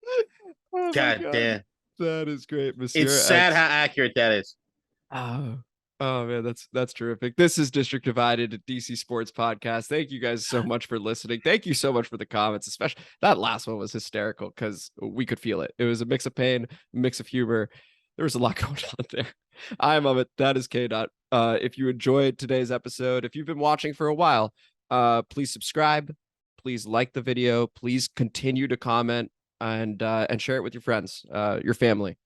it. Oh God damn. That is great, Monsieur. It's sad how accurate that is. Oh man, that's terrific. This is District Divided, a DC Sports podcast. Thank you guys so much for listening. Thank you so much for the comments, especially that last one was hysterical because we could feel it. It was a mix of pain, a mix of humor. There was a lot going on there. I'm Amit. That is KDot. If you enjoyed today's episode, if you've been watching for a while, please subscribe. please like the video. Please continue to comment and share it with your friends, your family,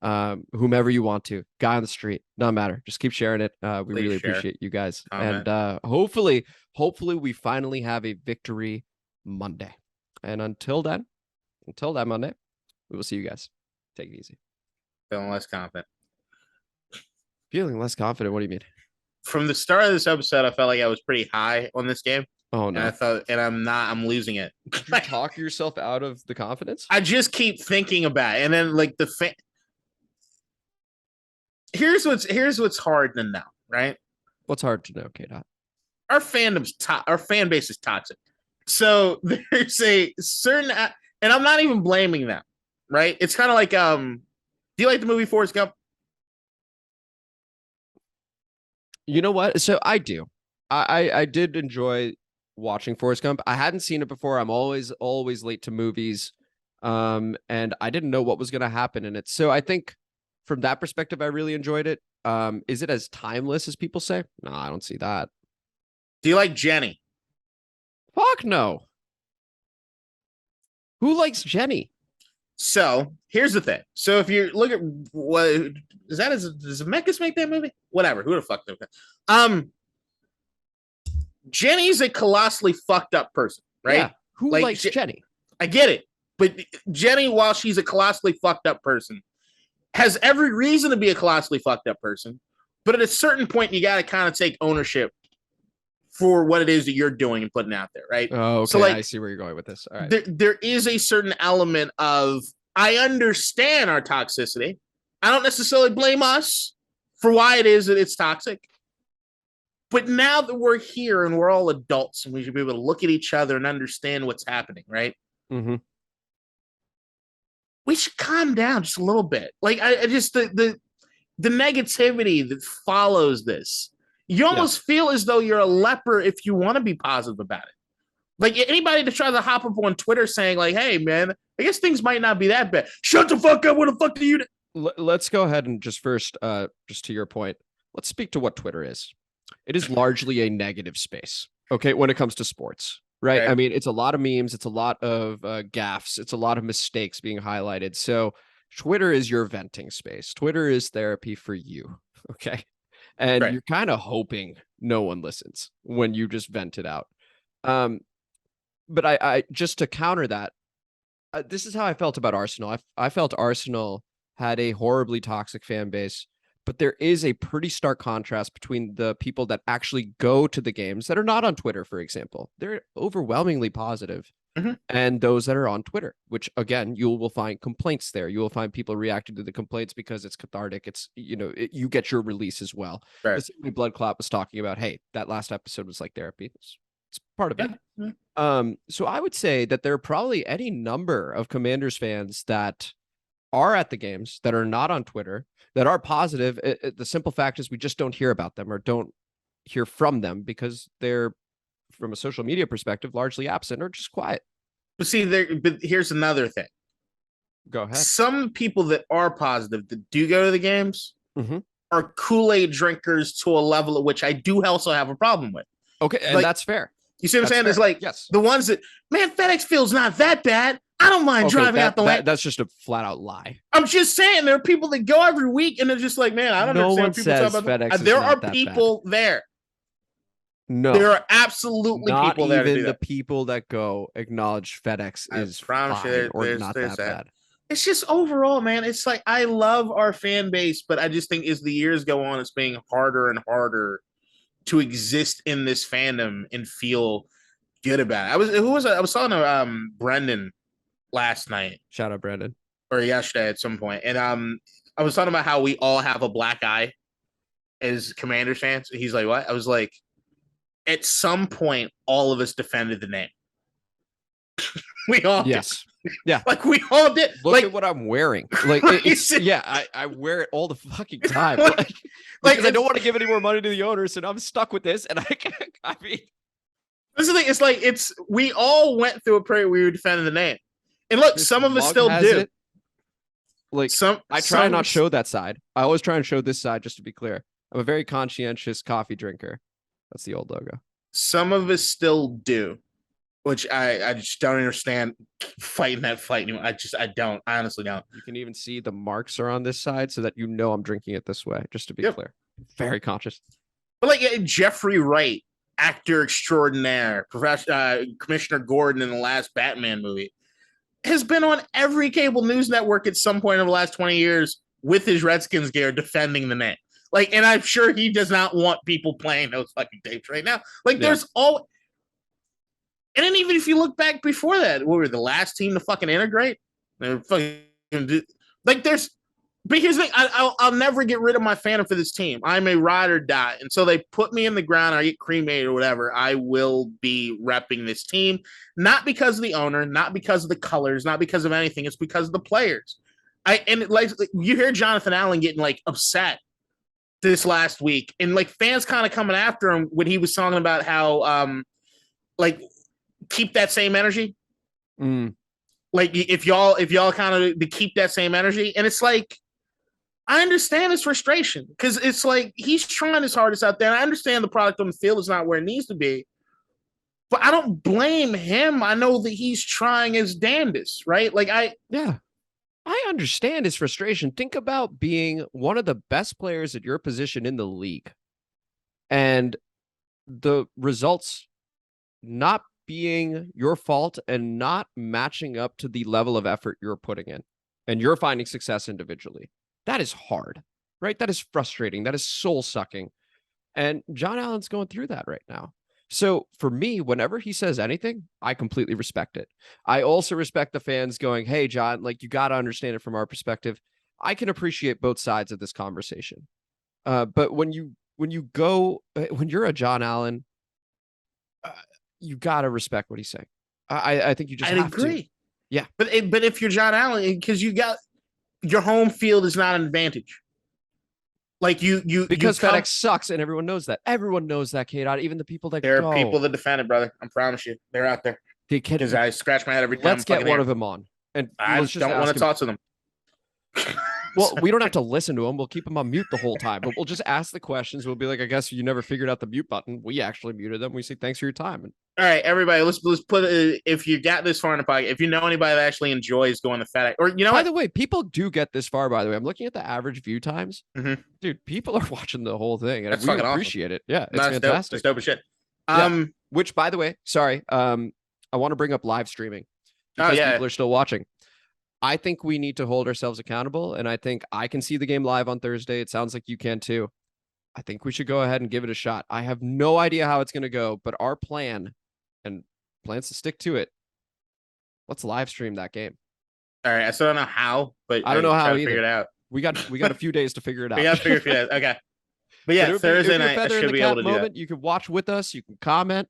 whomever you want to. Guy on the street, doesn't matter. Just keep sharing it. We really appreciate you guys. Comment. And hopefully we finally have a victory Monday. And until that Monday, we will see you guys. Take it easy. Feeling less confident. Feeling less confident? What do you mean? From the start of this episode, I felt like I was pretty high on this game. Oh no! And I'm losing it. Did you talk yourself out of the confidence? I just keep thinking about it, and then like here's what's hard to know, right? What's hard to know, KDot? Our fan base is toxic. So there's a certain, and I'm not even blaming them, right? It's kind of like, do you like the movie Forrest Gump? You know what? So I do. I did enjoy watching Forrest Gump. I hadn't seen it before. I'm always late to movies. And I didn't know what was going to happen in it. So I think from that perspective, I really enjoyed it. Is it as timeless as people say? No, I don't see that. Do you like Jenny? Fuck no. Who likes Jenny? So here's the thing. So if you look at what is that? Does Zemeckis make that movie? Whatever. Who the fuck knows that? Jenny's a colossally fucked up person, right? Yeah. Who likes Jenny? I get it. But Jenny, while she's a colossally fucked up person, has every reason to be a colossally fucked up person. But at a certain point, you got to kind of take ownership for what it is that you're doing and putting out there, right? Oh, okay. So like, I see where you're going with this. All right. There is a certain element of, I understand our toxicity. I don't necessarily blame us for why it is that it's toxic. But now that we're here and we're all adults and we should be able to look at each other and understand what's happening, right? Mm-hmm. We should calm down just a little bit. Like I just the negativity that follows this. You almost feel as though you're a leper if you want to be positive about it. Like anybody that tries to hop up on Twitter saying like, hey, man, I guess things might not be that bad. Shut the fuck up. What the fuck do you do? Let's go ahead and just first, just to your point, let's speak to what Twitter is. It is largely a negative space, okay, when it comes to sports, right? I mean, it's a lot of memes. It's a lot of gaffes. It's a lot of mistakes being highlighted. So Twitter is your venting space. Twitter is therapy for you, okay? And you're kind of hoping no one listens when you just vent it out. But I just to counter that, this is how I felt about Arsenal. I felt Arsenal had a horribly toxic fan base, but there is a pretty stark contrast between the people that actually go to the games that are not on Twitter, for example. They're overwhelmingly positive. Mm-hmm. And those that are on Twitter, which again, you will find complaints there. You will find people reacting to the complaints because it's cathartic. It's, you get your release as well. Right. The same way Blood Clot was talking about, hey, that last episode was like therapy. It's part of it. Mm-hmm. So I would say that there are probably any number of Commanders fans that are at the games that are not on Twitter, that are positive. The simple fact is we just don't hear about them or don't hear from them because they're, from a social media perspective, largely absent or just quiet. But see, but here's another thing. Go ahead. Some people that are positive that do go to the games are Kool-Aid drinkers to a level at which I do also have a problem with. Okay, and like, that's fair. You see what I'm saying? Fair. It's like the ones that, man, FedEx feels not that bad. I don't mind driving out the lane. That's just a flat out lie. I'm just saying there are people that go every week and they're just like, man, I don't understand what people talk about. There are people there. No, there are absolutely people there. Not even the people that go acknowledge FedEx is fine or not that bad. It's just overall, man. It's like I love our fan base, but I just think as the years go on, it's being harder and harder to exist in this fandom and feel good about it. I was talking to Brendan last night. Shout out Brendan. Or yesterday at some point, and I was talking about how we all have a black eye as Commanders fans. He's like, "What?" I was like, at some point, all of us defended the name. We all did. Yeah. Like we all did. Look at what I'm wearing. Like I wear it all the fucking time. Because I don't want to give any more money to the owners, and I'm stuck with this. And I mean, this is the thing. It's like we all went through a period where we were defending the name. And look, some of us still do. Like I try not show that side. I always try and show this side, just to be clear. I'm a very conscientious coffee drinker. That's the old logo. Some of us still do. which I just don't understand fighting that fight anymore. I honestly don't. You can even see the marks are on this side so that I'm drinking it this way, just to be clear. Very conscious. But like Jeffrey Wright, actor extraordinaire, Commissioner Gordon in the last Batman movie, has been on every cable news network at some point over the last 20 years with his Redskins gear defending the name. Like, and I'm sure he does not want people playing those fucking tapes right now. Like, there's all. And then even if you look back before that, we were the last team to fucking integrate. Like, there's. But here's the thing: I'll never get rid of my fandom for this team. I'm a ride or die, and so they put me in the ground. I get cremated or whatever. I will be repping this team, not because of the owner, not because of the colors, not because of anything. It's because of the players. Like you hear Jonathan Allen getting like upset this last week, and like fans kind of coming after him when he was talking about how like keep that same energy. Like if y'all kind of to keep that same energy, and it's like I understand his frustration because it's like he's trying his hardest out there. And I understand the product on the field is not where it needs to be, but I don't blame him. I know that he's trying his damnedest, right? Like I understand his frustration. Think about being one of the best players at your position in the league and the results not being your fault and not matching up to the level of effort you're putting in, and you're finding success individually. That is hard, right? That is frustrating. That is soul sucking. And John Allen's going through that right now. So for me, whenever he says anything, I completely respect it. I also respect the fans going, hey, John, like you got to understand it from our perspective. I can appreciate both sides of this conversation. But when you're a John Allen, you got to respect what he's saying. I think you just have agree. To. Yeah. But if you're John Allen, because you got your home field is not an advantage. Like because FedEx sucks and everyone knows that. Everyone knows that, KDot. Even the people that there are people that defend it, brother. I promise you, they're out there. Because I scratch my head every time. Let's get one of them on, and I don't want to talk to them. Well, we don't have to listen to them. We'll keep them on mute the whole time, but we'll just ask the questions. We'll be like, I guess you never figured out the mute button. We actually muted them. We say thanks for your time. All right, everybody, let's put if you got this far in the podcast, if you know anybody that actually enjoys going to FedEx, or you know, by the way, people do get this far. By the way, I'm looking at the average view times. Dude, people are watching the whole thing, and we appreciate it. Yeah, it's fantastic. It's dope as shit. Which, by the way, sorry, I want to bring up live streaming because people are still watching. I think we need to hold ourselves accountable, and I think I can see the game live on Thursday. It sounds like you can too. I think we should go ahead and give it a shot. I have no idea how it's going to go, but our plan and plans to stick to it. Let's live stream that game. All right, I still don't know how, but I don't know how either. Figure it out. We got a few days to figure it out. We got to figure it out. Okay, but yeah, Thursday night I should be able to do that. You can watch with us. You can comment.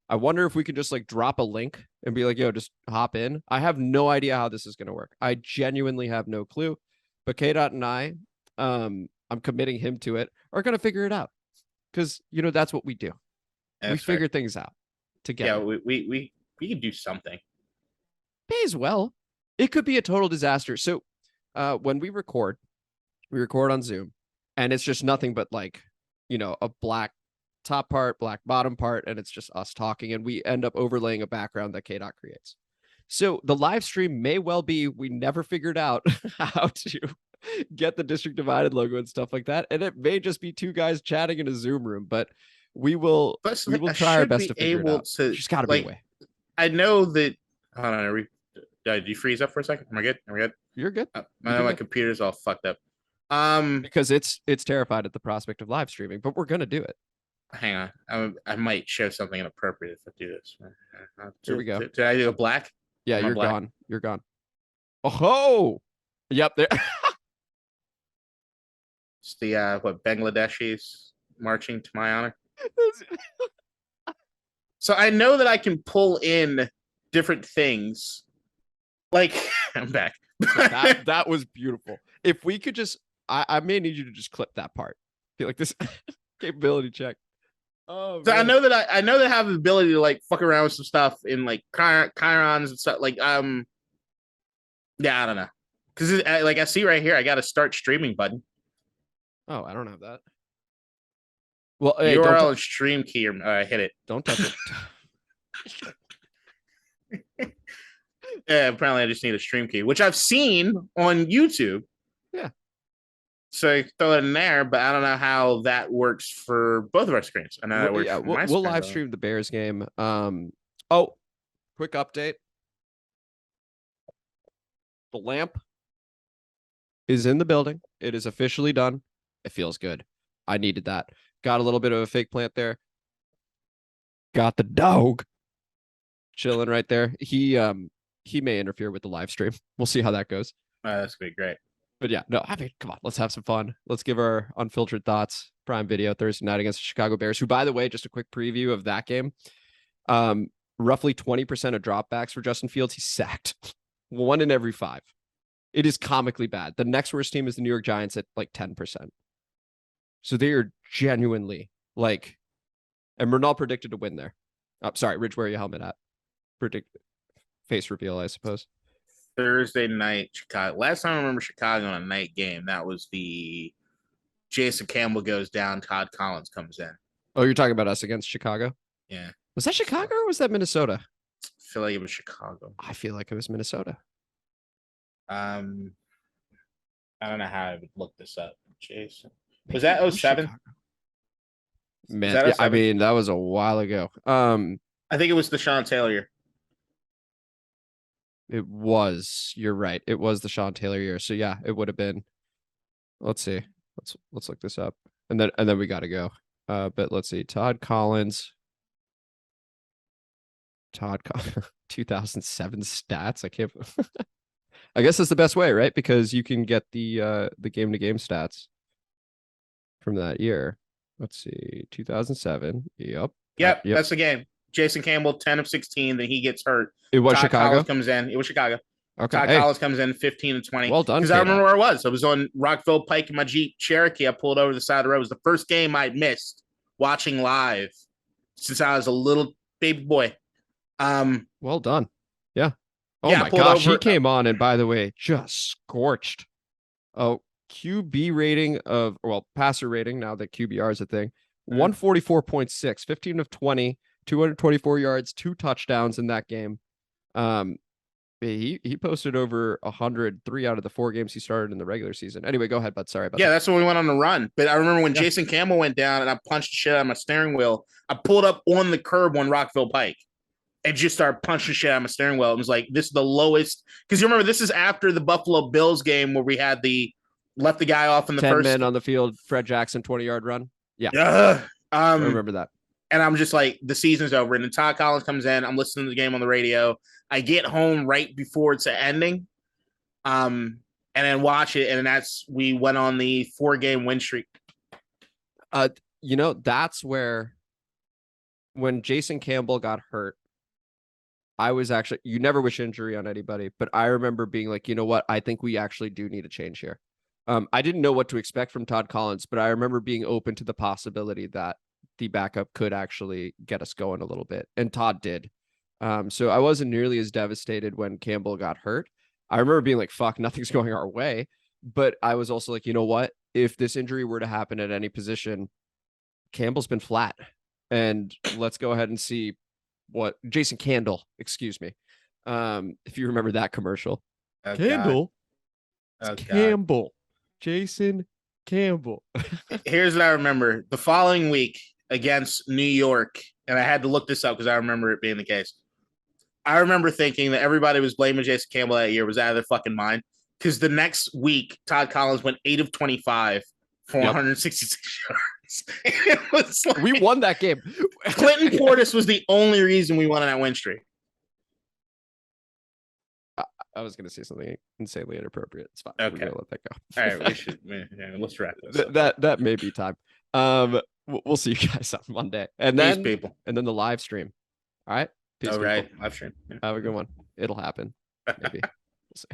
I wonder if we can just like drop a link and be like, yo, just hop in. I have no idea how this is going to work. I genuinely have no clue. But KDot and I, I'm committing him to it, are going to figure it out. Because, you know, that's what we do. We figure things out together. Yeah, we can do something. May as well. It could be a total disaster. So when we record on Zoom, and it's just nothing but like, you know, a black top part, black bottom part, and it's just us talking, and we end up overlaying a background that KDot creates. So the live stream may well be we never figured out how to get the District Divided logo and stuff like that, and it may just be two guys chatting in a Zoom room, but we will try our best to figure it out. There's got to be a way. I know that. Hold on, did you freeze up for a second? Am I good? Am I good? You're good. I know my computer's all fucked up. Because it's terrified at the prospect of live streaming, but we're gonna do it. Hang on, I might show something inappropriate if I do this. Here we go. Did I do a black? Yeah, you're gone. You're gone. Oh, yep. There. It's the Bangladeshis marching to my honor. So I know that I can pull in different things. Like I'm back. that was beautiful. If we could just, I may need you to just clip that part. Feel like this capability check. Oh, so man. I know that I have the ability to like fuck around with some stuff in like chirons and stuff. Like yeah, I don't know, because like I see right here, I got a start streaming button. Oh, I don't have that. Well, URL and stream key. Hit it. Don't touch it. Apparently I just need a stream key, which I've seen on YouTube. Yeah. So I throw it in there, but I don't know how that works for both of our screens. I know that works for my we'll screen, live though. stream the Bears game. Quick update. The lamp is in the building. It is officially done. It feels good. I needed that. Got a little bit of a fake plant there. Got the dog chilling right there. He may interfere with the live stream. We'll see how that goes. That's gonna be great. But yeah, no, I mean, come on, let's have some fun. Let's give our unfiltered thoughts. Prime Video Thursday night against the Chicago Bears, who, by the way, just a quick preview of that game. Roughly 20% of dropbacks for Justin Fields. He's sacked 1 in every 5. It is comically bad. The next worst team is the New York Giants at like 10%. So they are genuinely like, and Bernal predicted to win there. Sorry, Ridge, where are your helmet at? Predict face reveal, I suppose. Thursday night, Chicago. Last time I remember Chicago on a night game, that was the Jason Campbell goes down, Todd Collins comes in. Oh, you're talking about us against Chicago? Yeah. Was that Chicago or was that Minnesota? I feel like it was Chicago. I feel like it was Minnesota. I don't know how I would look this up. Jason. Was that 07? Man, that yeah, 07? I mean, that was a while ago. I think it was the Sean Taylor year. It was. You're right. It was the Sean Taylor year. So yeah, it would have been. Let's see. Let's look this up, and then we got to go. But let's see. Todd Collins. 2007 stats. I can't. I guess that's the best way, right? Because you can get the game to game stats from that year. Let's see. 2007. Yep. Yep. That's the game. Jason Campbell, 10 of 16. Then he gets hurt. It was Todd Chicago. Collins comes in. It was Chicago. Okay. Todd Collins comes in 15 and 20. Well done. Because I remember where I was. I was on Rockville Pike in my Jeep Cherokee. I pulled over the side of the road. It was the first game I'd missed watching live since I was a little baby boy. Well done. Yeah. Oh yeah, my gosh. over, He came on and, by the way, just scorched. Oh, QB rating of, well, passer rating, now that QBR is a thing, 144.6, 15 of 20, 224 yards, 2 touchdowns in that game. He posted over 103 out of the 4 games he started in the regular season. Anyway, go ahead, bud. Sorry about that. Yeah, that's when we went on the run. But I remember when Jason Campbell went down and I punched the shit out of my steering wheel. I pulled up on the curb on Rockville Pike and just started punching shit out of my steering wheel. It was like, this is the lowest. Because you remember, this is after the Buffalo Bills game where we had left the guy off in the 10 first. 10 men on the field, Fred Jackson 20-yard run. Yeah. I remember that. And I'm just like, the season's over. And then Todd Collins comes in. I'm listening to the game on the radio. I get home right before it's ending. And then watch it. And we went on the 4-game win streak. That's where when Jason Campbell got hurt, I was actually, you never wish injury on anybody, but I remember being like, you know what? I think we actually do need a change here. I didn't know what to expect from Todd Collins, but I remember being open to the possibility that the backup could actually get us going a little bit. And Todd did. So I wasn't nearly as devastated when Campbell got hurt. I remember being like, fuck, nothing's going our way. But I was also like, you know what? If this injury were to happen at any position, Campbell's been flat. And let's go ahead and see what Jason Candle, excuse me. If you remember that commercial. Oh, Candle. Oh, Campbell. Jason Campbell. Here's what I remember. The following week against New York, and I had to look this up because I remember it being the case. I remember thinking that everybody was blaming Jason Campbell that year was out of their fucking mind because the next week, Todd Collins went 8 of 25 for 166 yards. It was like, we won that game. Clinton Portis was the only reason we won on that win streak. I was going to say something insanely inappropriate. It's fine. Okay. We're going to let that go. All right, we should. Let's wrap this up. That may be time. We'll see you guys on Monday, and then the live stream. All right. Peace, All right, people. live stream. Yeah. Have a good one. It'll happen. Maybe. We'll see.